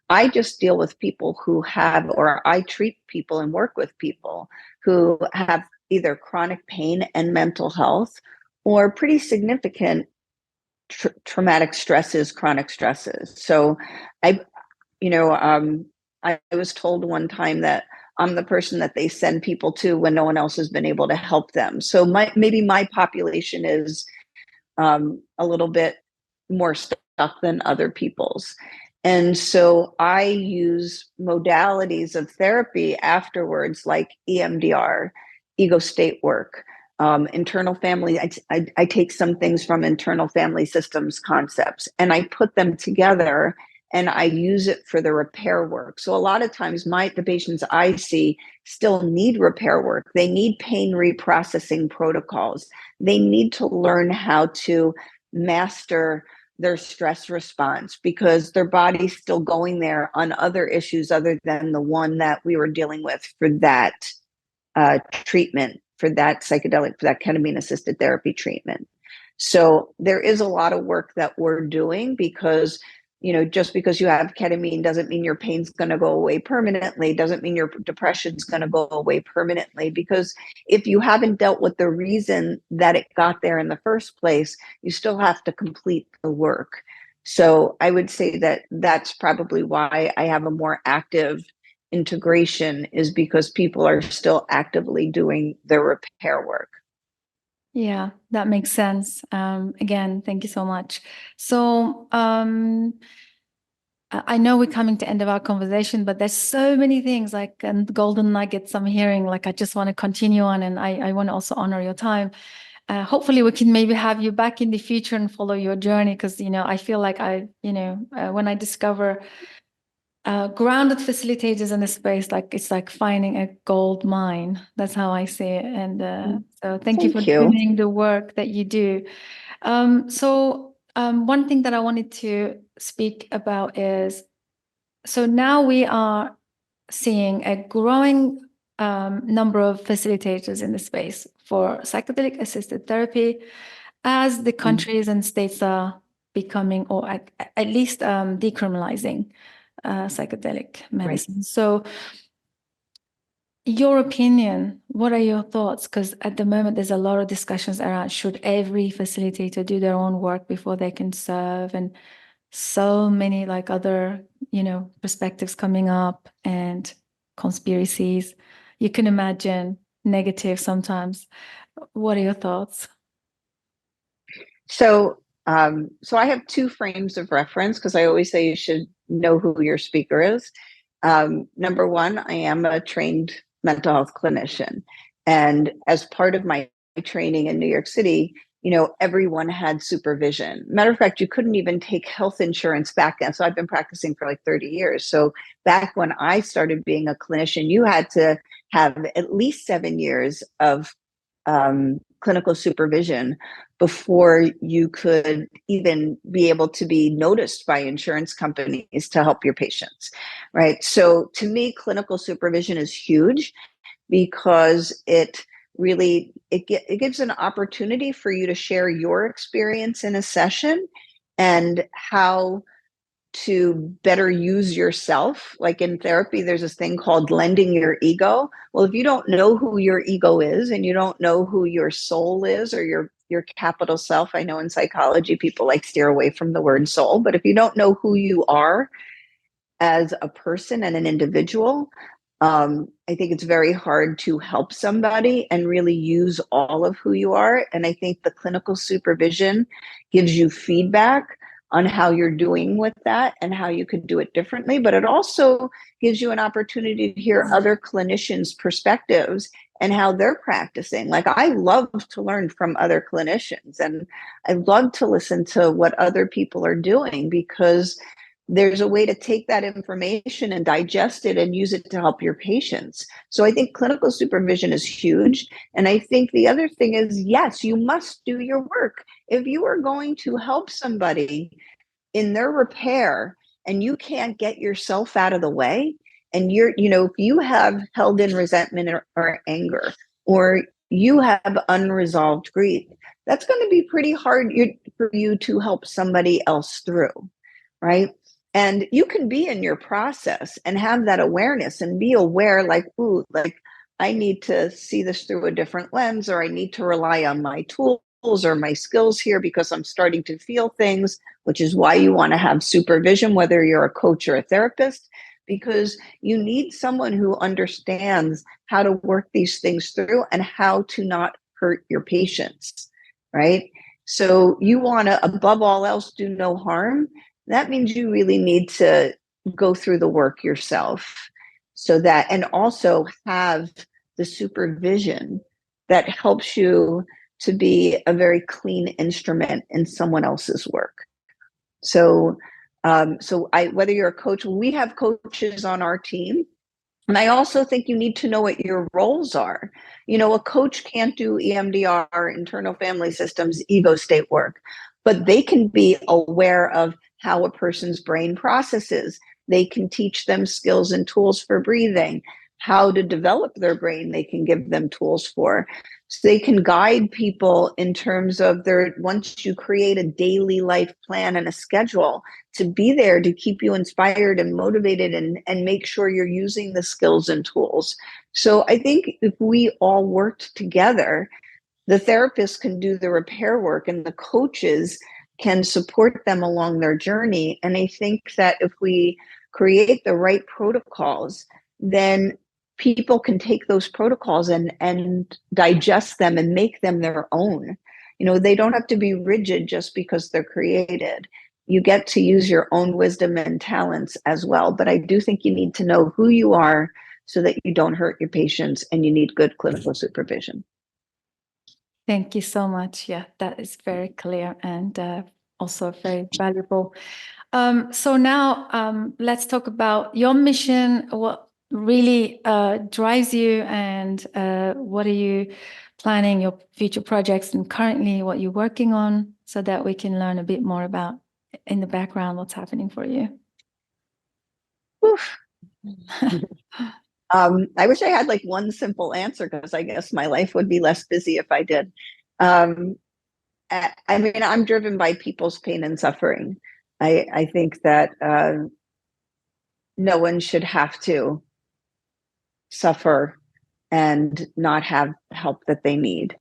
I just deal with people who have, or I treat people and work with people who have either chronic pain and mental health or pretty significant traumatic stresses, chronic stresses. So I, you know, I was told one time that I'm the person that they send people to when no one else has been able to help them. So maybe my population is a little bit more stuck than other people's. And so I use modalities of therapy afterwards, like EMDR, ego state work, internal family. I take some things from internal family systems concepts and I put them together and I use it for the repair work. So a lot of times the patients I see still need repair work. They need pain reprocessing protocols. They need to learn how to master their stress response because their body's still going there on other issues other than the one that we were dealing with for that treatment, for that psychedelic, for that ketamine-assisted therapy treatment. So there is a lot of work that we're doing because, just because you have ketamine doesn't mean your pain's going to go away permanently, doesn't mean your depression's going to go away permanently, because if you haven't dealt with the reason that it got there in the first place, you still have to complete the work. So I would say that that's probably why I have a more active integration, is because people are still actively doing their repair work. Yeah, that makes sense. Again, thank you so much. So I know we're coming to end of our conversation, but there's so many things like and golden nuggets I'm hearing. Like I just want to continue on, and I want to also honor your time. Hopefully, we can maybe have you back in the future and follow your journey, because I feel like when I discover grounded facilitators in the space, like it's like finding a gold mine. That's how I see it. And so thank you for doing the work that you do. One thing that I wanted to speak about is, so now we are seeing a growing number of facilitators in the space for psychedelic-assisted therapy as the countries and states are becoming, or at least decriminalizing psychedelic medicine. Right. So your opinion, what are your thoughts? Because at the moment, there's a lot of discussions around, should every facilitator do their own work before they can serve? And so many like other, perspectives coming up and conspiracies. You can imagine negative sometimes. What are your thoughts? So I have two frames of reference, because I always say you should know who your speaker is. Number one, I am a trained mental health clinician. And as part of my training in New York City, everyone had supervision. Matter of fact, you couldn't even take health insurance back then. So I've been practicing for like 30 years. So back when I started being a clinician, you had to have at least 7 years of clinical supervision before you could even be able to be noticed by insurance companies to help your patients, right? So to me, clinical supervision is huge because it gives an opportunity for you to share your experience in a session and how to better use yourself. Like in therapy, there's this thing called lending your ego. Well, if you don't know who your ego is and you don't know who your soul is, or your capital self, I know in psychology people like steer away from the word soul, but if you don't know who you are as a person and an individual, I think it's very hard to help somebody and really use all of who you are. And I think the clinical supervision gives you feedback on how you're doing with that and how you could do it differently. But it also gives you an opportunity to hear other clinicians' perspectives and how they're practicing. Like I love to learn from other clinicians, and I love to listen to what other people are doing, because there's a way to take that information and digest it and use it to help your patients. So I think clinical supervision is huge. And I think the other thing is, yes, you must do your work. If you are going to help somebody in their repair and you can't get yourself out of the way and if you have held in resentment or anger, or you have unresolved grief, that's going to be pretty hard for you to help somebody else through, right? And you can be in your process and have that awareness and be aware, like, ooh, like I need to see this through a different lens, or I need to rely on my tools or my skills here because I'm starting to feel things, which is why you want to have supervision, whether you're a coach or a therapist, because you need someone who understands how to work these things through and how to not hurt your patients, right? So you want to, above all else, do no harm. That means you really need to go through the work yourself, so that, and also have the supervision that helps you to be a very clean instrument in someone else's work. So, whether you're a coach, we have coaches on our team. And I also think you need to know what your roles are. A coach can't do EMDR, internal family systems, ego state work, but they can be aware of how a person's brain processes. They can teach them skills and tools for breathing, how to develop their brain. They can give them tools for. So they can guide people in terms of once you create a daily life plan and a schedule, to be there to keep you inspired and motivated, and make sure you're using the skills and tools. So I think if we all worked together, the therapists can do the repair work and the coaches can support them along their journey. And I think that if we create the right protocols, then people can take those protocols and digest them and make them their own. They don't have to be rigid just because they're created. You get to use your own wisdom and talents as well. But I do think you need to know who you are so that you don't hurt your patients, and you need good clinical supervision. Thank you so much. Yeah, that is very clear and also very valuable. So now let's talk about your mission. What really drives you, and what are you planning, your future projects, and currently what you're working on, so that we can learn a bit more about in the background what's happening for you. I wish I had like one simple answer, because I guess my life would be less busy if I did. I mean, I'm driven by people's pain and suffering. I think that no one should have to suffer and not have help that they need.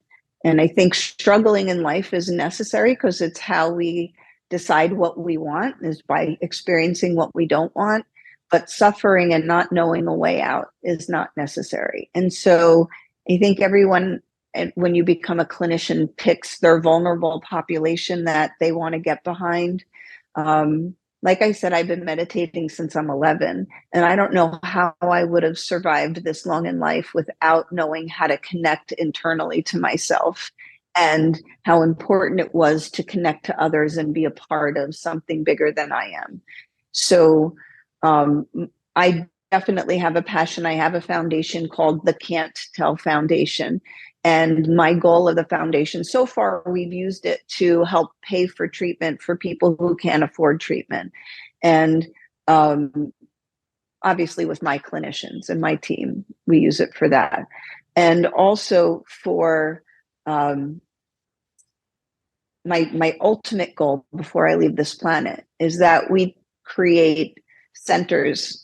And I think struggling in life is necessary, because it's how we decide what we want, is by experiencing what we don't want. But suffering and not knowing a way out is not necessary. And so I think everyone, when you become a clinician, picks their vulnerable population that they want to get behind. Like I said, I've been meditating since I'm 11, and I don't know how I would have survived this long in life without knowing how to connect internally to myself, and how important it was to connect to others and be a part of something bigger than I am. So I definitely have a passion. I have a foundation called the Can't Tell Foundation. And my goal of the foundation, so far, we've used it to help pay for treatment for people who can't afford treatment. And obviously with my clinicians and my team, we use it for that. And also for my ultimate goal before I leave this planet is that we create centers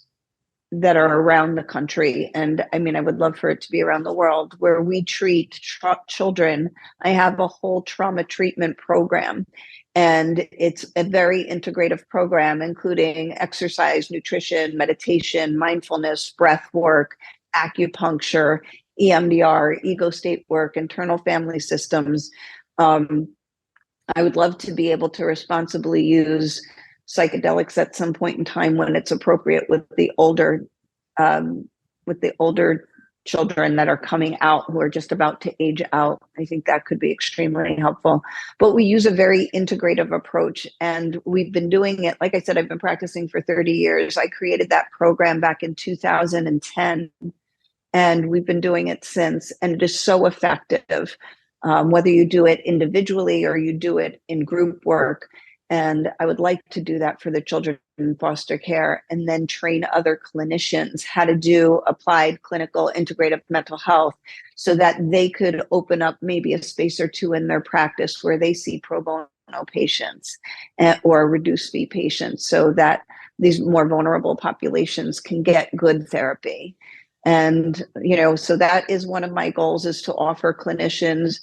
that are around the country. And I mean, I would love for it to be around the world, where we treat children. I have a whole trauma treatment program, and it's a very integrative program, including exercise, nutrition, meditation, mindfulness, breath work, acupuncture, EMDR, ego state work, internal family systems. I would love to be able to responsibly use psychedelics at some point in time when it's appropriate with the older children that are coming out, who are just about to age out. I think that could be extremely helpful. But we use a very integrative approach, and we've been doing it. Like I said, I've been practicing for 30 years. I created that program back in 2010, and we've been doing it since, and it is so effective. Whether you do it individually or you do it in group work. And I would like to do that for the children in foster care, and then train other clinicians how to do applied clinical integrative mental health, so that they could open up maybe a space or two in their practice where they see pro bono patients, or reduced fee patients, so that these more vulnerable populations can get good therapy. And, so that is one of my goals, is to offer clinicians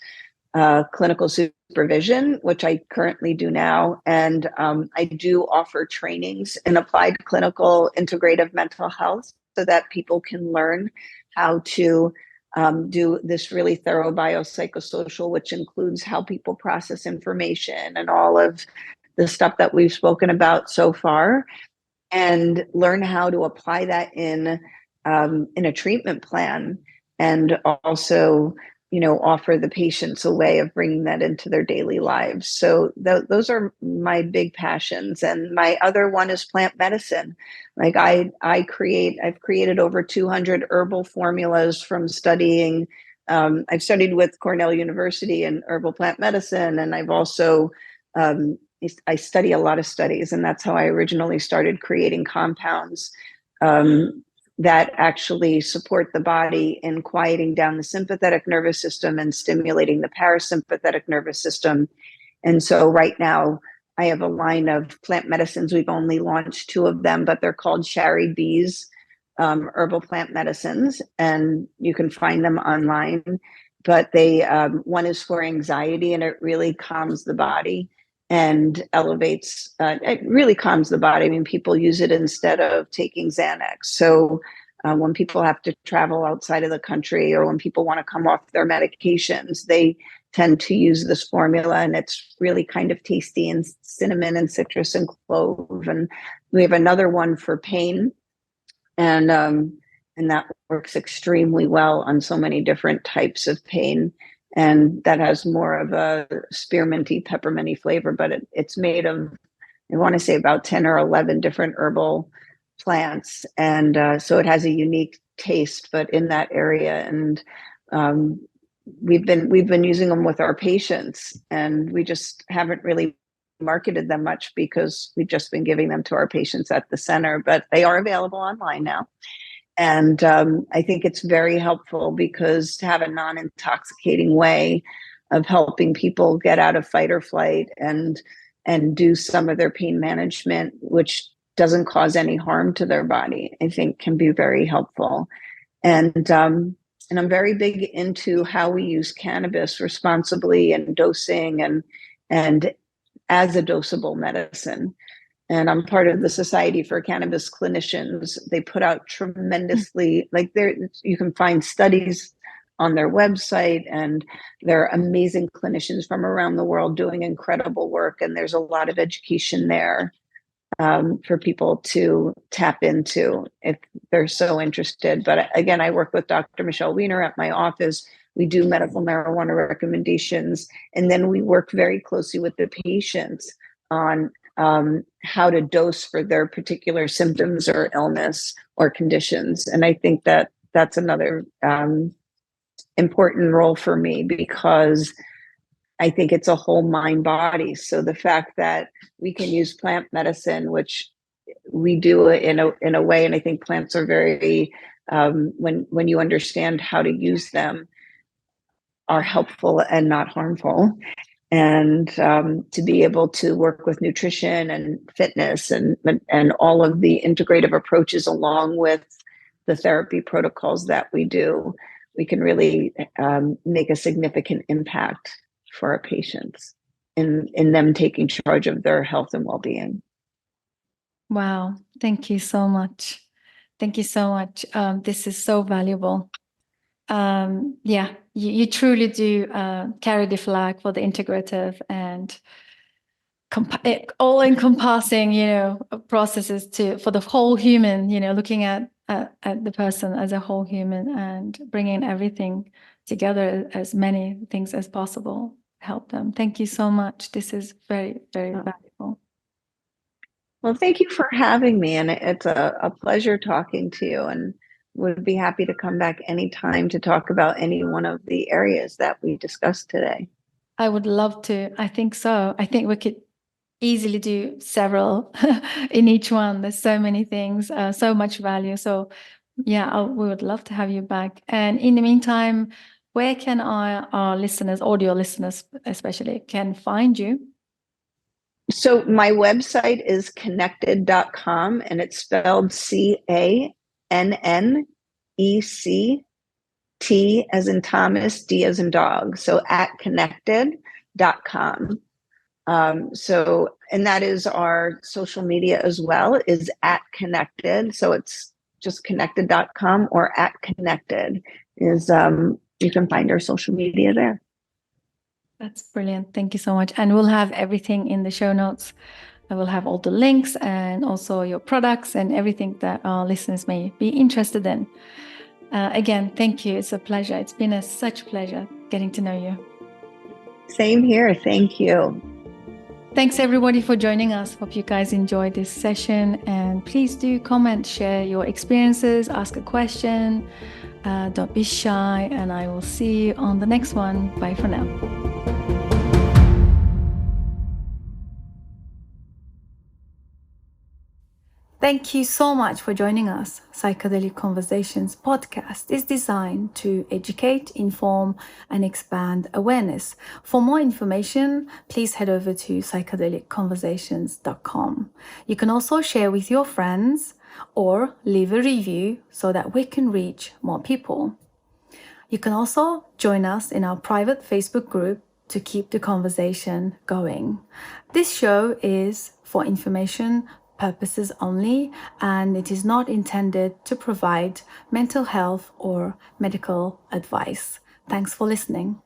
clinical supervision, which I currently do now. And I do offer trainings in applied clinical integrative mental health, so that people can learn how to do this really thorough biopsychosocial, which includes how people process information and all of the stuff that we've spoken about so far, and learn how to apply that in a treatment plan, and also offer the patients a way of bringing that into their daily lives. So those are my big passions. And my other one is plant medicine. Like I've created over 200 herbal formulas from studying. I've studied with Cornell University in herbal plant medicine, and I've also I study a lot of studies, and that's how I originally started creating compounds that actually support the body in quieting down the sympathetic nervous system and stimulating the parasympathetic nervous system. And so right now I have a line of plant medicines. We've only launched 2 of them, but they're called Shari Bees herbal plant medicines, and you can find them online. But they one is for anxiety, and it really calms the body and elevates, it really calms the body. I mean, people use it instead of taking Xanax. So when people have to travel outside of the country, or when people want to come off their medications, they tend to use this formula, and it's really kind of tasty, and cinnamon and citrus and clove. And we have another one for pain, and that works extremely well on so many different types of pain. And that has more of a spearminty, pepperminty flavor, but it's made of, I want to say, about 10 or 11 different herbal plants. And so it has a unique taste, but in that area. And we've been using them with our patients, and we just haven't really marketed them much, because we've just been giving them to our patients at the center, but they are available online now. And I think it's very helpful, because to have a non-intoxicating way of helping people get out of fight or flight, and do some of their pain management, which doesn't cause any harm to their body, I think can be very helpful. And I'm very big into how we use cannabis responsibly, and dosing, and as a dosable medicine. And I'm part of the Society for Cannabis Clinicians. They put out tremendously, like, there you can find studies on their website, and they're amazing clinicians from around the world doing incredible work. And there's a lot of education there for people to tap into if they're so interested. But again, I work with Dr. Michelle Weiner at my office. We do medical marijuana recommendations, and then we work very closely with the patients on how to dose for their particular symptoms or illness or conditions. And I think that that's another important role for me, because I think it's a whole mind body. So the fact that we can use plant medicine, which we do in a way, and I think plants are very, when you understand how to use them, are helpful and not harmful. And to be able to work with nutrition and fitness, and all of the integrative approaches along with the therapy protocols that we do, we can really make a significant impact for our patients in them taking charge of their health and well-being. Wow. Thank you so much. Thank you so much. This is so valuable. Yeah, you truly do carry the flag for the integrative and all encompassing, processes for the whole human, looking at the person as a whole human, and bringing everything together, as many things as possible, help them. Thank you so much. This is very, very valuable. Well, thank you for having me, and it's a pleasure talking to you, and would be happy to come back anytime to talk about any one of the areas that we discussed today. I would love to. I think so. I think we could easily do several in each one. There's so many things, so much value. So yeah, we would love to have you back. And in the meantime, where can our listeners, audio listeners especially, can find you? So my website is connected.com, and it's spelled CANNECT as in Thomas, D as in dog. So at connected.com. And that is our social media as well, is at connected. So it's just connected.com, or at connected is, you can find our social media there. That's brilliant. Thank you so much. And we'll have everything in the show notes. I will have all the links and also your products and everything that our listeners may be interested in. Again, thank you. It's a pleasure. It's been such a pleasure getting to know you. Same here. Thank you. Thanks everybody for joining us. Hope you guys enjoyed this session, and please do comment, share your experiences, ask a question. Don't be shy, and I will see you on the next one. Bye for now. Thank you so much for joining us. Psychedelic Conversations podcast is designed to educate, inform, and expand awareness. For more information, please head over to psychedelicconversations.com. You can also share with your friends or leave a review so that we can reach more people. You can also join us in our private Facebook group to keep the conversation going. This show is for information purposes only, and it is not intended to provide mental health or medical advice. Thanks for listening.